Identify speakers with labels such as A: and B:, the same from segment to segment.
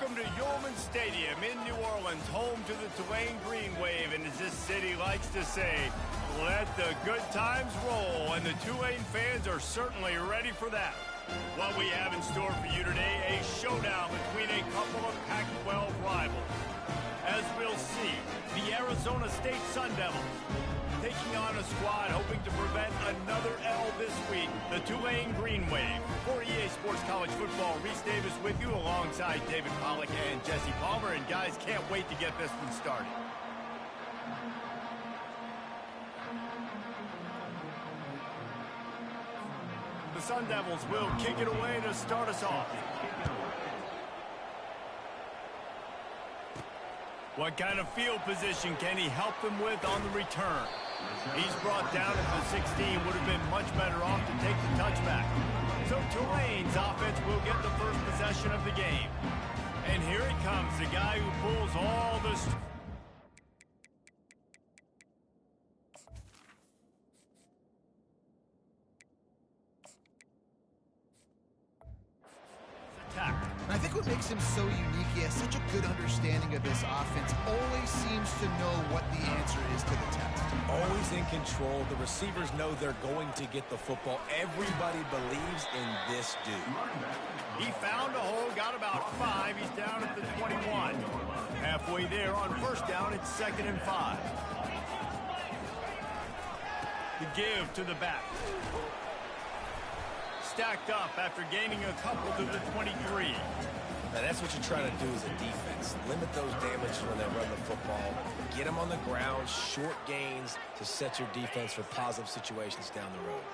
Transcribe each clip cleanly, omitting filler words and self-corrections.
A: Welcome to Yeoman Stadium in New Orleans, home to the Tulane Green Wave, and as this city likes to say, let the good times roll, and the Tulane fans are certainly ready for that. What we have in store for you today, a showdown between a couple of Pac-12 rivals. As we'll see, the Arizona State Sun Devils taking on a squad hoping to prevent another L this week, the Tulane Green Wave. For EA Sports College Football, Reese Davis with you alongside David Pollack and Jesse Palmer. And guys, can't wait to get this one started. The Sun Devils will kick it away to start us off. What kind of field position can he help them with on the return? He's brought down at the 16, would have been much better off to take the touchback. So Tulane's offense will get the first possession of the game. And here it comes, the guy who pulls all the...
B: I think what makes him so unique, he has such a good understanding of this offense, always seems to know what the answer is to the test.
C: Always in control. The receivers know they're going to get the football. Everybody believes in this dude.
A: He found a hole, got about 5. He's down at the 21. Halfway there on first down, it's 2nd and 5. The give to the back. Stacked up after gaining a couple to the 23.
C: Now that's what you're trying to do as a defense. Limit those damages when they run the football. Get them on the ground, short gains to set your defense for positive situations down the road.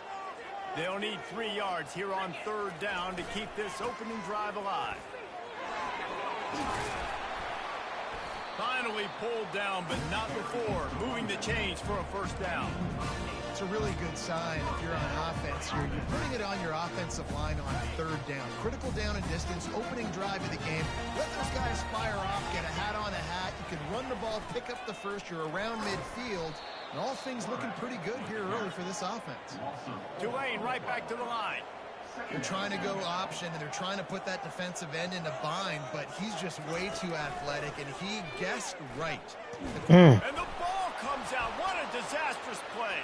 A: They'll need 3 yards here on 3rd down to keep this opening drive alive. Finally pulled down, but not before. Moving the chains for a first down.
B: It's a really good sign if you're on offense here. You're putting it on your offensive line on 3rd down. Critical down and distance, opening drive of the game. Let those guys fire off, get a hat on a hat. You can run the ball, pick up the first. You're around midfield. And all things looking pretty good here early for this offense.
A: Tulane right back to the line.
B: They're trying to go option, and they're trying to put that defensive end in a bind, but he's just way too athletic, and he guessed right.
A: And the ball comes out. What a disastrous play.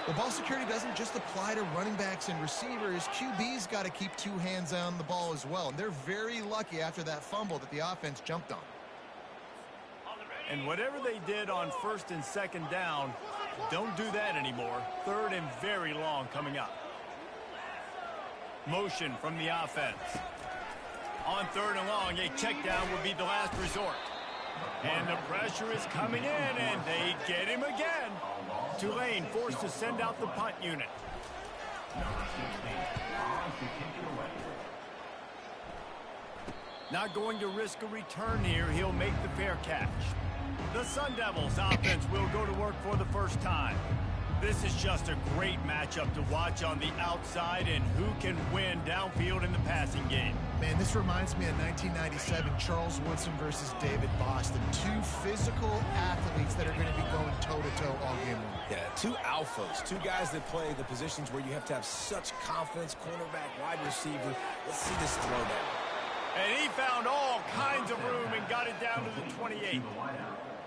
B: Well, ball security doesn't just apply to running backs and receivers. QB's got to keep 2 hands on the ball as well, and they're very lucky after that fumble that the offense jumped on.
A: And whatever they did on 1st and 2nd down, don't do that anymore. 3rd and very long coming up. Motion from the offense. On 3rd and long, a check down would be the last resort. And the pressure is coming in, and they get him again. Tulane forced to send out the punt unit. Not going to risk a return here. He'll make the fair catch. The Sun Devils offense will go to work for the first time. This is just a great matchup to watch on the outside, and who can win downfield in the passing game.
B: Man, this reminds me of 1997, Charles Woodson versus David Boston. 2 physical athletes that are going to be going toe-to-toe all game long.
C: Yeah, 2 alphas, 2 guys that play the positions where you have to have such confidence, cornerback, wide receiver. Let's see this throwdown.
A: And he found all kinds of room and got it down to the 28.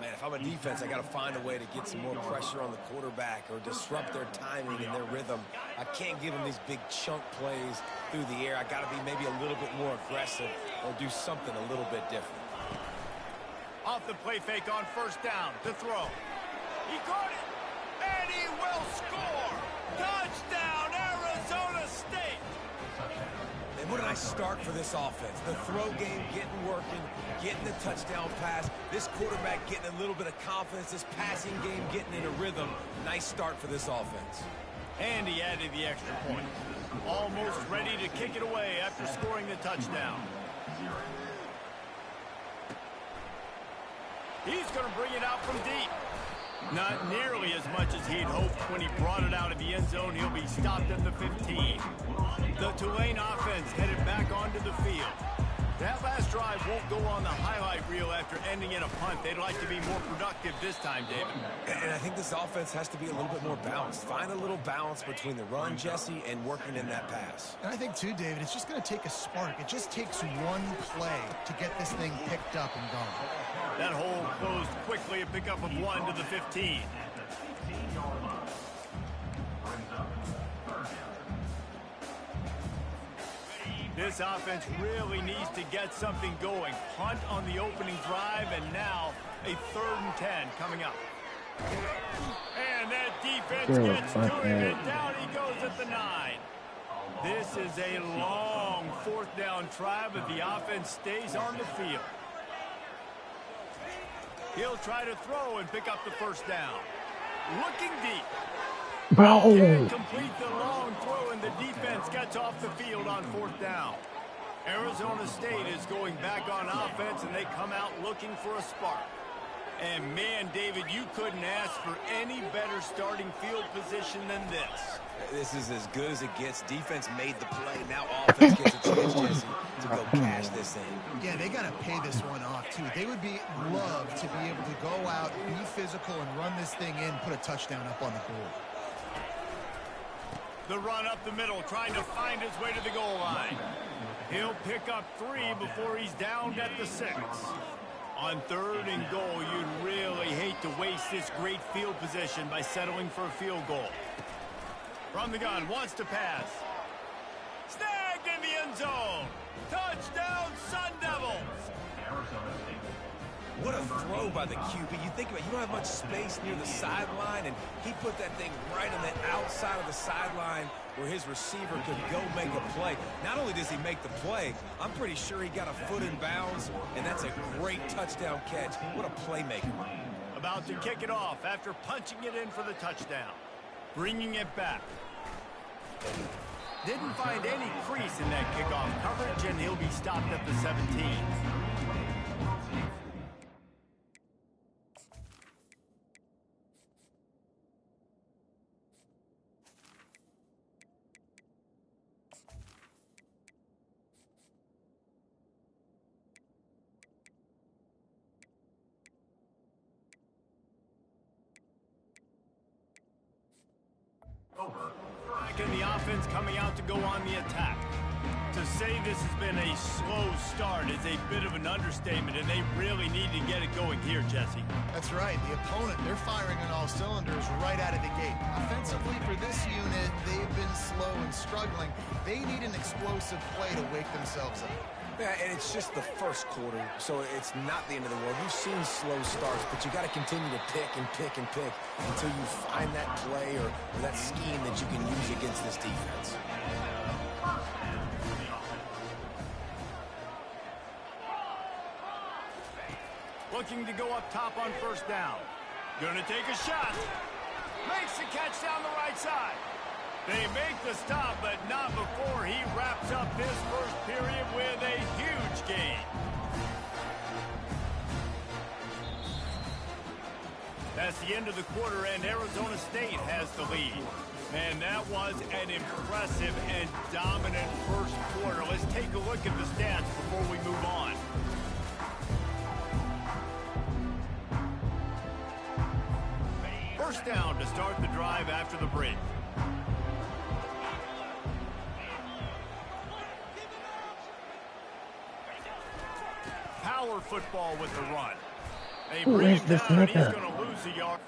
C: Man, if I'm a defense, I got to find a way to get some more pressure on the quarterback or disrupt their timing and their rhythm. I can't give them these big chunk plays through the air. I got to be maybe a little bit more aggressive or do something a little bit different.
A: Off the play fake on 1st down to throw. He caught it, and he will score. Touchdown, Arizona State.
C: And what a nice start for this offense. The throw game getting working, getting the touchdown pass. This quarterback getting a little bit of confidence. This passing game getting in a rhythm. Nice start for this offense.
A: And he added the extra point. Almost ready to kick it away after scoring the touchdown. He's going to bring it out from deep. Not nearly as much as he'd hoped when he brought it out of the end zone. He'll be stopped at the 15. The Tulane offense headed back onto the field. That last drive won't go on the highlight reel after ending in a punt. They'd like to be more productive this time, David.
C: And I think this offense has to be a little bit more balanced. Find a little balance between the run, Jesse, and working in that pass.
B: And I think, too, David, it's just going to take a spark. It just takes one play to get this thing picked up and going.
A: That hole closed quickly, a pickup of 1 to the 15. This offense really needs to get something going. Punt on the opening drive, and now a 3rd and 10 coming up. And that defense gets to him, and down he goes at the 9. This is a long 4th down try, but the offense stays on the field. He'll try to throw and pick up the 1st down. Looking deep. Can't complete the long throw, and the defense gets off the field on 4th down. Arizona State is going back on offense, and they come out looking for a spark. And, man, David, you couldn't ask for any better starting field position than this.
C: This is as good as it gets. Defense made the play. Now offense gets a chance, Jesse, to go cash this in.
B: Yeah, they got to pay this one off, too. They would love to be able to go out, be physical, and run this thing in, put a touchdown up on the board.
A: The run up the middle, trying to find his way to the goal line. He'll pick up 3 before he's downed at the 6. On 3rd and goal, you'd really hate to waste this great field position by settling for a field goal. From the gun, wants to pass. Snagged in the end zone. Touchdown, Sun Devils.
C: What a throw by the QB. You think about it, you don't have much space near the sideline, and he put that thing right on the outside of the sideline where his receiver could go make a play. Not only does he make the play, I'm pretty sure he got a foot in bounds, and that's a great touchdown catch. What a playmaker.
A: About to kick it off after punching it in for the touchdown. Bringing it back. Didn't find any crease in that kickoff coverage, and he'll be stopped at the 17. And the offense coming out to go on the attack. To say this has been a slow start is a bit of an understatement, and they really need to get it going here, Jesse.
B: That's right. The opponent, they're firing on all cylinders right out of the gate. Offensively, for this unit, they've been slow and struggling. They need an explosive play to wake themselves up.
C: Yeah, and it's just the first quarter, so it's not the end of the world. We've seen slow starts, but you got to continue to pick and pick and pick until you find that play or that scheme that you can use against this defense.
A: Looking to go up top on 1st down. Gonna take a shot. Makes the catch down the right side. They make the stop, but not before he wraps up this first period with a huge gain. That's the end of the quarter, and Arizona State has the lead. And that was an impressive and dominant first quarter. Let's take a look at the stats before we move on. First down to start the drive after the break. Power football with the run. They bring it down, and he's going to lose a yard.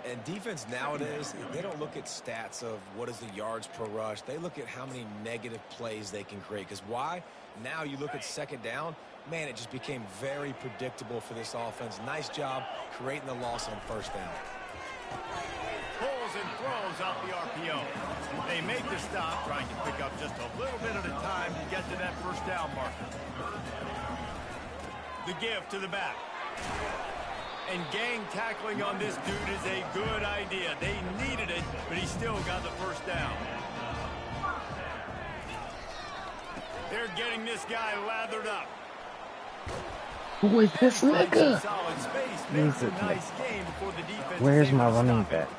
C: And defense nowadays, they don't look at stats of what is the yards per rush. They look at how many negative plays they can create. Because why? Now you look at 2nd down, man, it just became very predictable for this offense. Nice job creating the loss on 1st down.
A: Pulls and throws off the RPO. They make the stop, trying to pick up just a little bit at a time to get to that 1st down marker. The give to the back. And gang tackling on this dude is a good idea. They needed it, but he still got the 1st down. They're getting this guy lathered up.
D: Who is this nigga?
A: Solid space makes a nice game before the defense.
D: Where's my running back?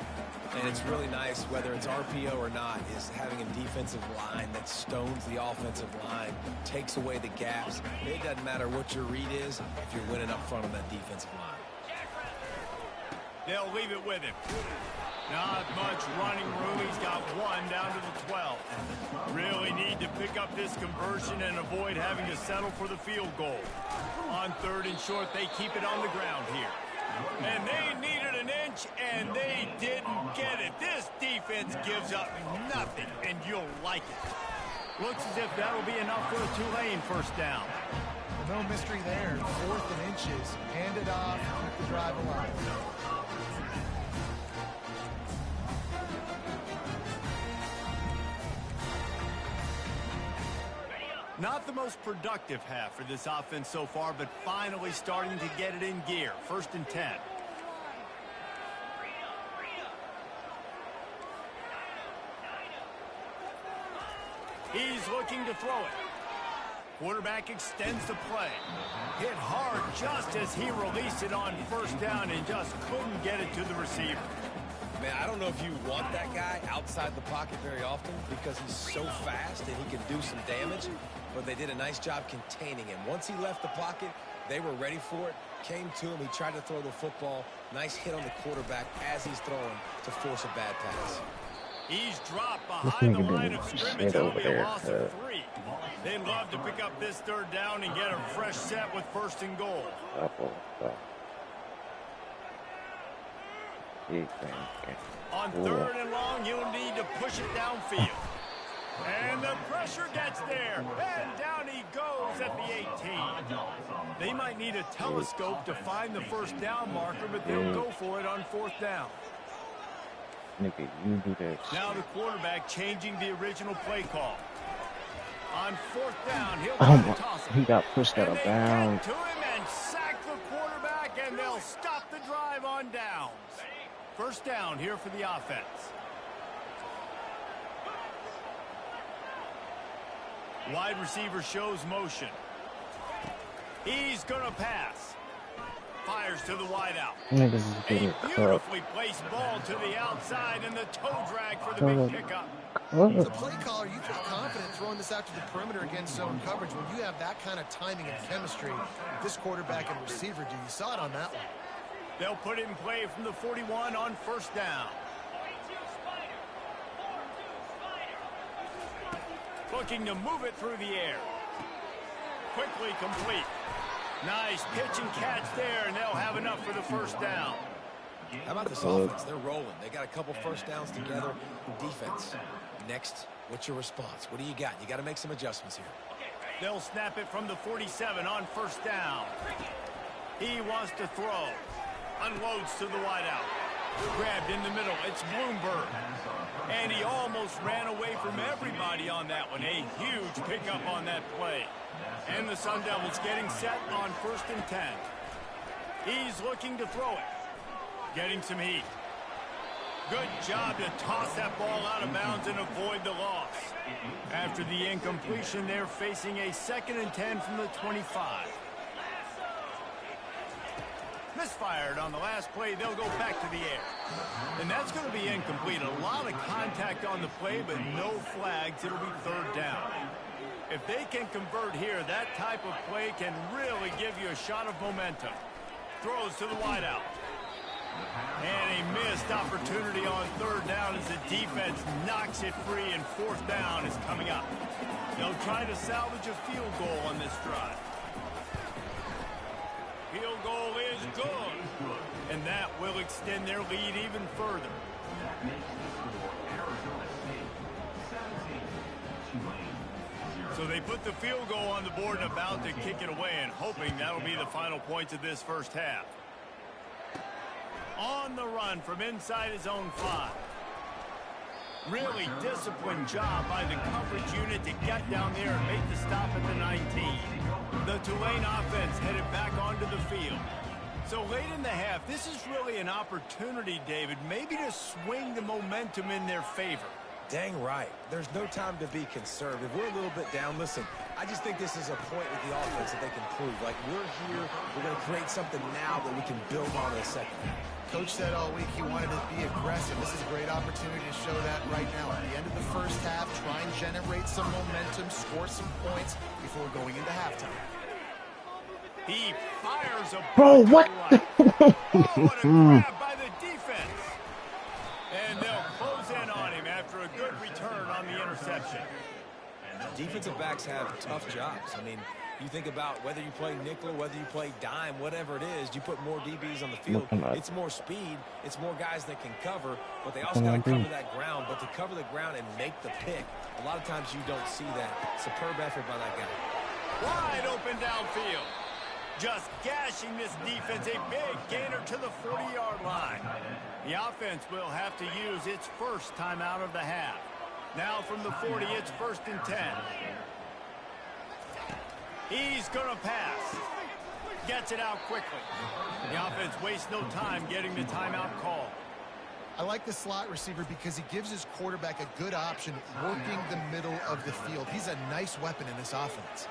C: And it's really nice, whether it's RPO or not, is having a defensive line that stones the offensive line, takes away the gaps. It doesn't matter what your read is if you're winning up front on that defensive line.
A: They'll leave it with him. Not much running room. He's got one down to the 12. Really need to pick up this conversion and avoid having to settle for the field goal. On 3rd and short, they keep it on the ground here. And they needed an inch, and they didn't get it. This defense gives up nothing, and you'll like it. Looks as if that'll be enough for a Tulane first down.
B: No mystery there. 4th and inches. Hand it off. Keep the drive alive.
A: Not the most productive half for this offense so far, but finally starting to get it in gear. 1st and 10. He's looking to throw it. Quarterback extends the play. Hit hard just as he released it on 1st down and just couldn't get it to the receiver.
C: Man, I don't know if you want that guy outside the pocket very often because he's so fast and he can do some damage, but they did a nice job containing him. Once he left the pocket, they were ready for it, came to him, he tried to throw the football. Nice hit on the quarterback as he's throwing to force a bad pass.
A: He's dropped behind the line of scrimmage. That'll be a loss of 3. They'd love to pick up this 3rd down and get a fresh set with 1st and goal. On 3rd and long, you'll need to push it downfield. And the pressure gets there. And down he goes at the 18. They might need a telescope to find the 1st down marker, but they'll go for it on 4th down.
D: Nigga, you do that.
A: Now the quarterback changing the original play call. On 4th down, he'll toss it.
D: He got pushed out of bounds.
A: To him and sack the quarterback, and they'll stop the drive on downs. 1st down here for the offense. Wide receiver shows motion. He's going to pass. Fires to the wideout. A beautifully placed ball to the outside, and the toe drag for the big pickup.
B: As a play caller, you feel confident throwing this out to the perimeter against zone coverage when you have that kind of timing and chemistry this quarterback and receiver do. You saw it on that one.
A: They'll put it in play from the 41 on 1st down. Looking to move it through the air. Quickly complete. Nice pitch and catch there, and they'll have enough for the 1st down.
C: How about this offense? They're rolling. They got a couple 1st downs together. Defense. Next, what's your response? What do you got? You got to make some adjustments here.
A: They'll snap it from the 47 on 1st down. He wants to throw. Unloads to the wideout. Grabbed in the middle. It's Bloomberg. And he almost ran away from everybody on that one. A huge pickup on that play. And the Sun Devils getting set on 1st and 10. He's looking to throw it. Getting some heat. Good job to toss that ball out of bounds and avoid the loss. After the incompletion, they're facing a 2nd and 10 from the 25. Misfired on the last play. They'll go back to the air. And that's going to be incomplete. A lot of contact on the play, but no flags. It'll be 3rd down. If they can convert here, that type of play can really give you a shot of momentum. Throws to the wideout. And a missed opportunity on 3rd down as the defense knocks it free, and 4th down is coming up. They'll try to salvage a field goal on this drive. Field goal is good. And that will extend their lead even further. So they put the field goal on the board and about to kick it away, and hoping that'll be the final points of this 1st half. On the run from inside his own 5. Really disciplined job by the coverage unit to get down there and make the stop at the 19. The Tulane offense headed back onto the field. So late in the half, this is really an opportunity, David, maybe to swing the momentum in their favor.
C: Dang right. There's no time to be conservative. We're a little bit down. Listen, I just think this is a point with the offense that they can prove. Like, we're here. We're going to create something now that we can build on in the second half.
B: Coach said all week he wanted to be aggressive. This is a great opportunity to show that right now. At the end of the first half, try and generate some momentum, score some points before going into halftime.
A: He fires a
D: Bro, what?
A: oh, what a grab by the defense. And they'll close in on him after a good return on the interception.
C: Defensive backs have tough jobs. I mean, you think about whether you play nickel, whether you play dime, whatever it is, you put more DBs on the field. It's more speed. It's more guys that can cover, but they also got to cover that ground. But to cover the ground and make the pick, a lot of times you don't see that. Superb effort by that guy.
A: Wide open downfield. Just gashing this defense, a big gainer to the 40-yard line. The offense will have to use its first timeout of the half. Now from the 40, it's 1st and 10. He's going to pass. Gets it out quickly. The offense wastes no time getting the timeout call.
B: I like the slot receiver because he gives his quarterback a good option working the middle of the field. He's a nice weapon in this offense.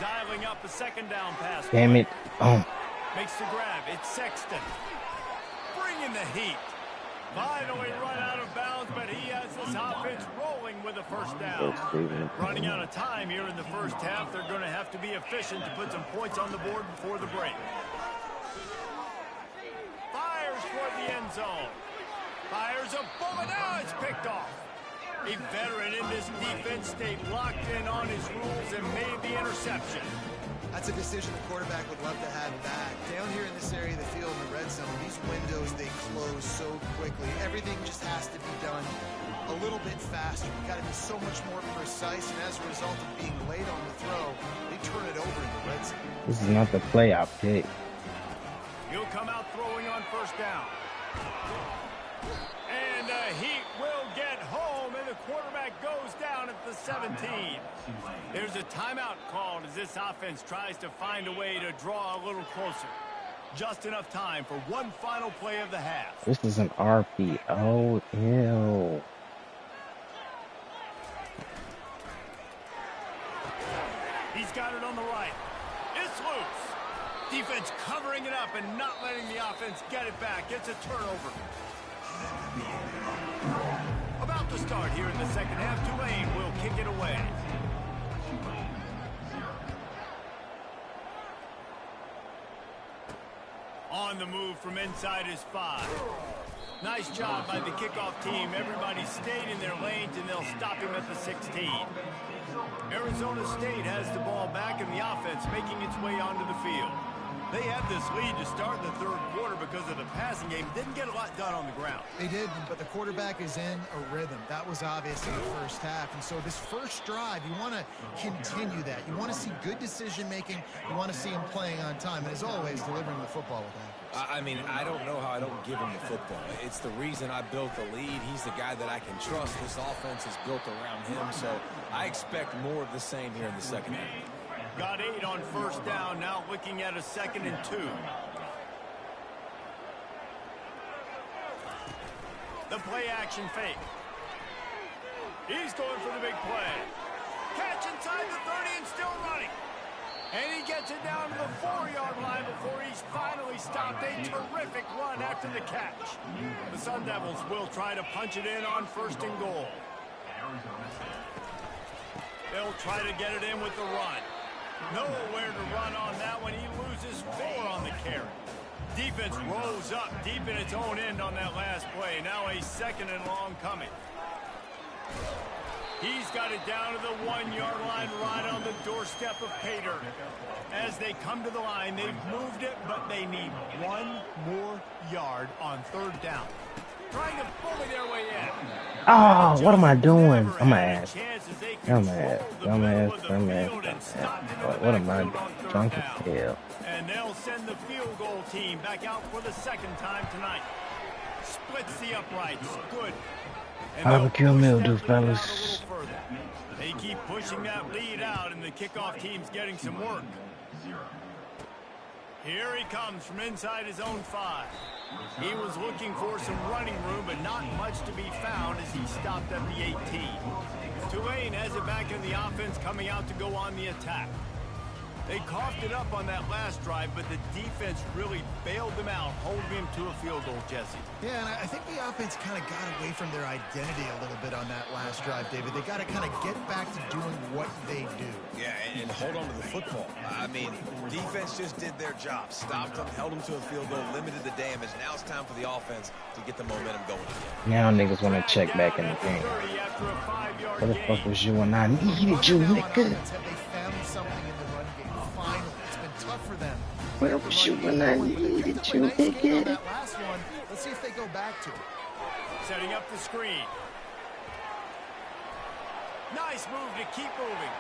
A: Dialing up a 2nd down pass.
D: Damn it. Oh.
A: Makes the grab. It's Sexton. Bringing the heat. Finally run out of bounds, but he has this offense rolling with a 1st down. Running out of time here in the first half. They're going to have to be efficient to put some points on the board before the break. Fires toward the end zone. Fires a bullet. Now it's picked off. A veteran in this defense stayed locked in on his rules and made the interception.
B: That's a decision the quarterback would love to have back. Down here in this area of the field in the red zone, these windows, they close so quickly. Everything just has to be done a little bit faster. You've got to be so much more precise, and as a result of being late on the throw, they turn it over in the red zone.
D: This is not the play I picked.
A: He'll come out throwing on 1st down. And Heat will get home, and the quarterback goes down at the 17. There's a timeout called as this offense tries to find a way to draw a little closer. Just enough time for one final play of the half.
D: This is an RPO. Ew.
A: He's got it on the right. It's loose. Defense covering it up and not letting the offense get it back. It's a turnover. About to start here in the second half. Tulane will kick it away. On the move from inside his 5. Nice job by the kickoff team. Everybody stayed in their lanes, and they'll stop him at the 16. Arizona State has the ball back, and the offense making its way onto the field. They had this lead to start the 3rd quarter because of the passing game. Didn't get a lot done on the ground.
B: They did, but the quarterback is in a rhythm. That was obvious in the first half. And so this first drive, you want to continue that. You want to see good decision-making. You want to see him playing on time. And as always, delivering the football with accuracy.
C: I mean, I don't know how I don't give him the football. It's the reason I built the lead. He's the guy that I can trust. This offense is built around him. So I expect more of the same here in the second half.
A: Got 8 on 1st down, now looking at a 2nd and 2. The play action fake. He's going for the big play. Catch inside the 30 and still running. And he gets it down to the 4-yard line before he's finally stopped. A terrific run after the catch. The Sun Devils will try to punch it in on 1st and goal. They'll try to get it in with the run. Nowhere to run on that one. He loses 4 on the carry. Defense rose up deep in its own end on that last play. Now a 2nd and long coming. He's got it down to the 1-yard line right on the doorstep of Pater. As they come to the line, they've moved it, but they need 1 more yard on 3rd down. Trying to bully their way in.
D: Oh, what am I doing? I'm ass. Dumbass. What am I doing? Drunk as hell.
A: And they'll send the field goal team back out for the 2nd time tonight. Splits the uprights. Good.
D: Barbecue mildew, fellas.
A: They keep pushing that lead out, and the kickoff team's getting some work. Here he comes from inside his own 5. He was looking for some running room, but not much to be found as he stopped at the 18. Tulane has it back in the offense, coming out to go on the attack. They coughed it up on that last drive, but the defense really bailed them out, holding him to a field goal, Jesse.
B: Yeah, and I think the offense kind of got away from their identity a little bit on that last drive, David. They got to kind of get back to doing what they do.
C: Yeah, and hold on to the football. I mean, defense just did their job. Stopped them, held them to a field goal, limited the damage. Now it's time for the offense to get the momentum going again.
D: Now niggas want to check back in the game. What the fuck was you and I needed you, nigga?
B: Have they found something in the run game? Finally, it's been tough for them.
D: Where was you when I needed you, nigga?
B: That last one, let's see if they go back to it.
A: Setting up the screen. Nice move to keep moving.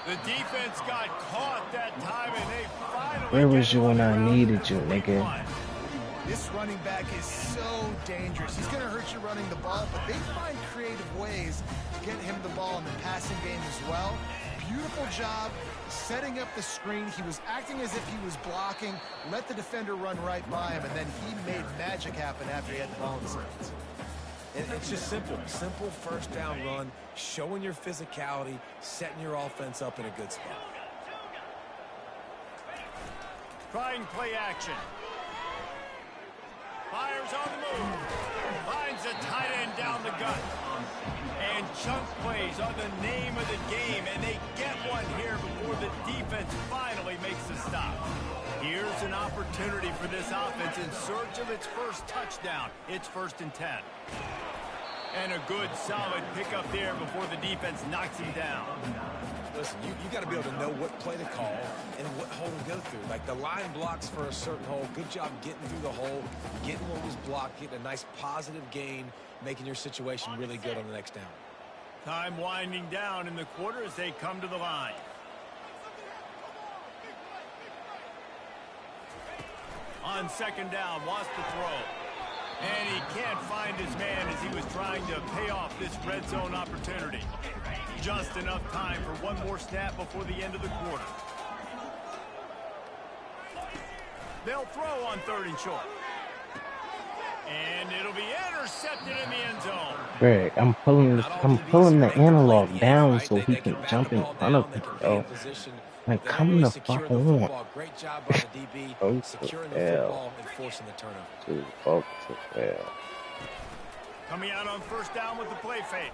A: The defense got caught that time, and they finally...
D: Where was you when I needed you, nigga?
B: This running back is so dangerous. He's going to hurt you running the ball, but they find creative ways to get him the ball in the passing game as well. Beautiful job setting up the screen. He was acting as if he was blocking, let the defender run right by him, and then he made magic happen after he had the ball in his hands.
C: And it's just simple. Simple first down run, showing your physicality, setting your offense up in a good spot.
A: Trying play action. Fires on the move. Finds a tight end down the gut. And chunk plays are the name of the game, and they get one here before the defense finally makes the stop. Here's an opportunity for this offense in search of its first touchdown. It's 1st and 10. And a good, solid pickup there before the defense knocks him down.
C: Listen, you got to be able to know what play to call and what hole to go through. Like the line blocks for a certain hole. Good job getting through the hole, getting what was blocked, getting a nice positive gain, making your situation really good on the next down.
A: Time winding down in the quarter as they come to the line. On 2nd down, wants to throw. And he can't find his man as he was trying to pay off this red zone opportunity. Just enough time for one more snap before the end of the quarter. They'll throw on 3rd and short. And it'll be intercepted in the end zone.
D: Greg, I'm pulling the analog down so he can jump in front of me, yo. Like, come the fuck on.
C: Great job by the DB, securing the football and forcing the turnover.
A: Coming out on 1st down with the play fake.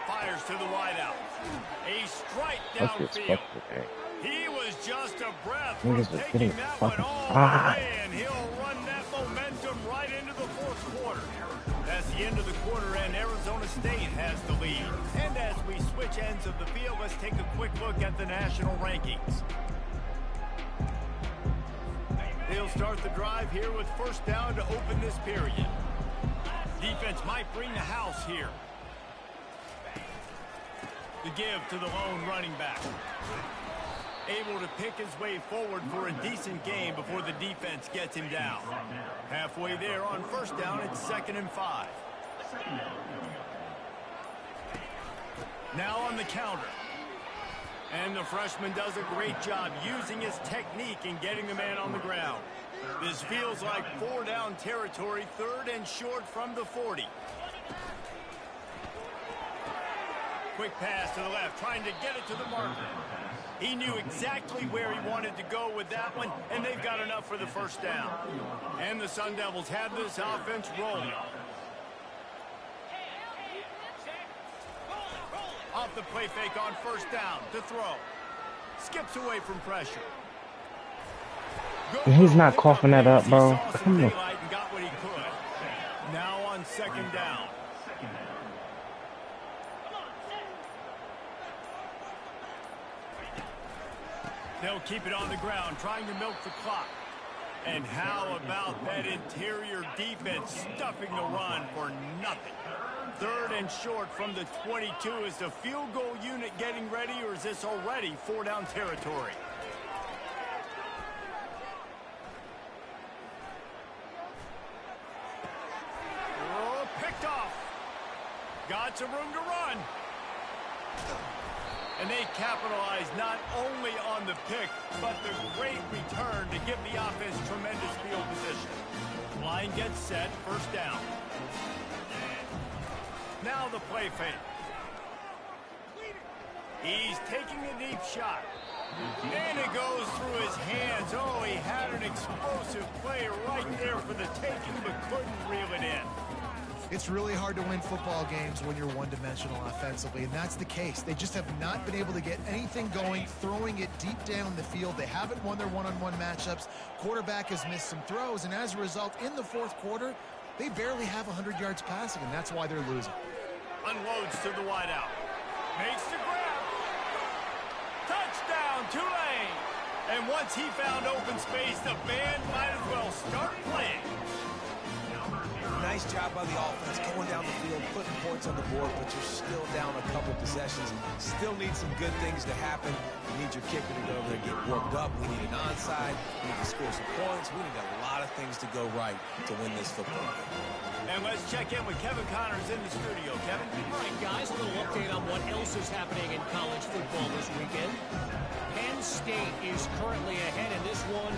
A: Fires to the wideout. A strike downfield. He was just a breath from taking that one all the way, and he'll run that momentum right into the 4th quarter. That's the end of the quarter, and Arizona State has the lead. And as we switch ends of the field, let's take a quick look at the national rankings. They'll start the drive here with 1st down to open this period. Defense might bring the house here. The give to the lone running back. Able to pick his way forward for a decent game before the defense gets him down. Halfway there on 1st down, it's 2nd and 5. Now on the counter. And the freshman does a great job using his technique and getting the man on the ground. This feels like 4-down territory, 3rd and short from the 40. Quick pass to the left, trying to get it to the marker. He knew exactly where he wanted to go with that one, and they've got enough for the 1st down. And the Sun Devils have this offense rolling. Off the play fake on 1st down to throw. Skips away from pressure.
D: He's not coughing that up, bro. Come on.
A: Got what he could. Now on 2nd down. They'll keep it on the ground, trying to milk the clock. And how about that interior defense stuffing the run for nothing? 3rd and short from the 22. Is the field goal unit getting ready, or is this already 4-down territory? Oh, picked off. Got some room to run. And they capitalize not only on the pick, but the great return to give the offense tremendous field position. Line gets set, first down. Now the play fake. He's taking a deep shot. And it goes through his hands. Oh, he had an explosive play right there for the taking, but couldn't reel it in.
B: It's really hard to win football games when you're one-dimensional offensively, and that's the case. They just have not been able to get anything going, throwing it deep down the field. They haven't won their one-on-one matchups. Quarterback has missed some throws, and as a result, in the fourth quarter, they barely have 100 yards passing, and that's why they're losing.
A: Unloads to the wideout. Makes the grab. Touchdown, Tulane! And once he found open space, the band might as well start playing.
C: Nice job by the offense going down the field, putting points on the board, but you're still down a couple possessions. Still need some good things to happen. You need your kicker to go over there and get worked up. We need an onside. We need to score some points. We need a lot of things to go right to win this football game.
A: And let's check in with Kevin Connors in the studio. Kevin?
E: All right, guys, a little update on what else is happening in college football this weekend. Penn State is currently ahead in this one,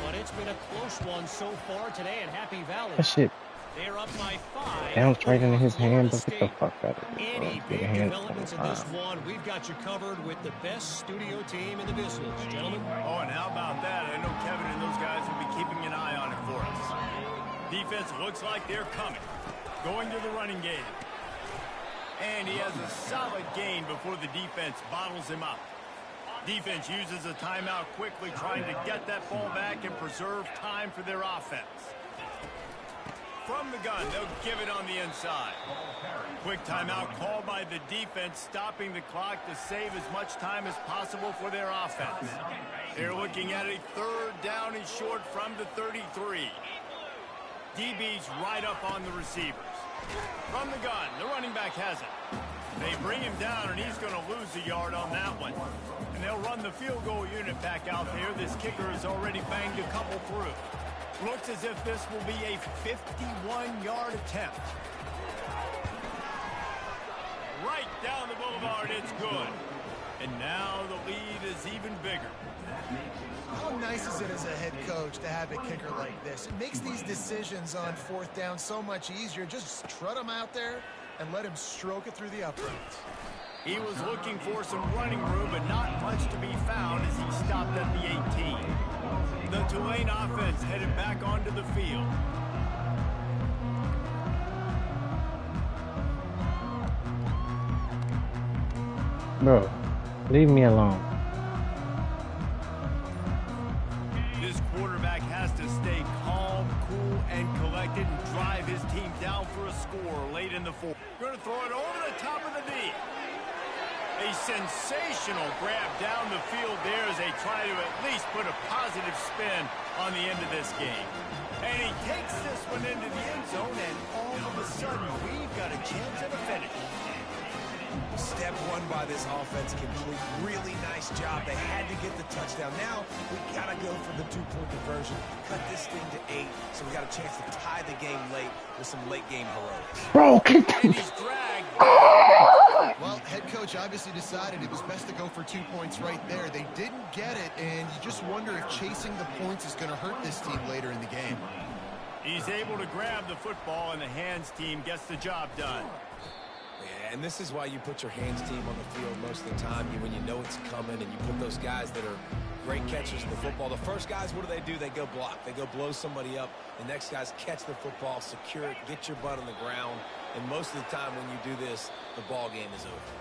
E: but it's been a close one so far today in Happy Valley.
D: That shit
E: They're up by 5.
D: bounced right into his hand, but get the fuck out of
E: Any
D: here.
E: big
D: Get your
E: developments in this one, we've got you covered with the best studio team in the business, gentlemen.
A: Oh, and how about that? I know Kevin and those guys will be keeping an eye on it for us. Defense looks like they're coming. Going to the running game. And he has a solid gain before the defense bottles him up. Defense uses a timeout quickly, trying to get that ball back and preserve time for their offense. From the gun, they'll give it on the inside. Quick timeout called by the defense, stopping the clock to save as much time as possible for their offense. They're looking at a third down and short from the 33. DB's right up on the receivers. From the gun, the running back has it. They bring him down, and he's going to lose a yard on that one. And they'll run the field goal unit back out there. This kicker has already banged a couple through. Looks as if this will be a 51-yard attempt. Right down the boulevard, it's good. And now the lead is even bigger.
B: How nice is it as a head coach to have a kicker like this? It makes these decisions on fourth down so much easier. Just trot him out there and let him stroke it through the uprights.
A: He was looking for some running room, but not much to be found as he stopped at the 18. The Tulane offense headed back onto the field.
D: Bro, leave me alone.
A: This quarterback has to stay calm, cool, and collected and drive his team down for a score late in the fourth. Going to throw it over the top of the knee. A sensational grab down the field there as they try to at least put a positive spin on the end of this game. And he takes this one into the end zone, and all of a sudden, we've got a chance at a finish.
C: Step one by this offense complete. Really nice job. They had to get the touchdown. Now we got to go for the two-point conversion. Cut this thing to 8, so we got a chance to tie the game late with some late-game heroics.
D: Bro, get
A: And he's dragged.
B: Well, head coach obviously decided it was best to go for 2 points right there. They didn't get it, and you just wonder if chasing the points is going to hurt this team later in the game.
A: He's able to grab the football, and the hands team gets the job done.
C: Yeah, and this is why you put your hands team on the field most of the time. When you know it's coming, and you put those guys that are great catchers of the football. The first guys, what do? They go block. They go blow somebody up. The next guys catch the football, secure it, get your butt on the ground. And most of the time when you do this, the ball game is over.